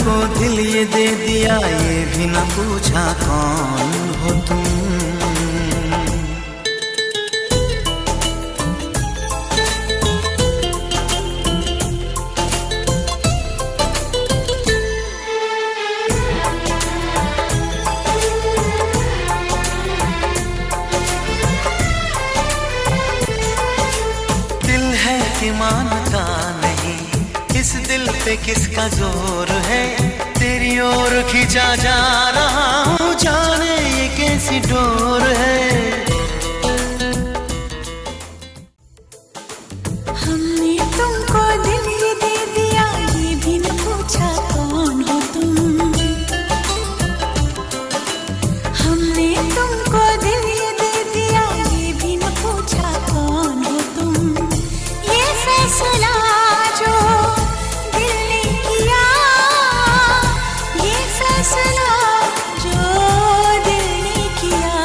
तुमको दिल ये दे दिया, ये भी न पूछा कौन हो तुम। दिल है कि मानता नहीं, इस दिल पे किसका जोर है। तेरी ओर खींचा जा रहा हूँ, जाने ये कैसी डोर है। हमने तुमको दिल ये दे दिया, ये भी न पूछा कौन हो तुम। हमने तुमको दिल ये दे दिया, ये भी न पूछा कौन हो तुम। ये फैसला जो दिल ने किया, ये फैसला जो दिल ने किया,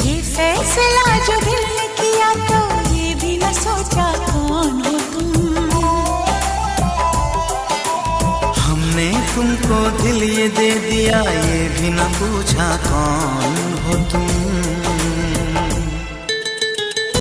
ये फैसला जो दिल ने किया, तो ये भी न सोचा कौन हो तुम। हमने तुमको दिल ये दे दिया, ये भी न पूछा कौन हो तुम।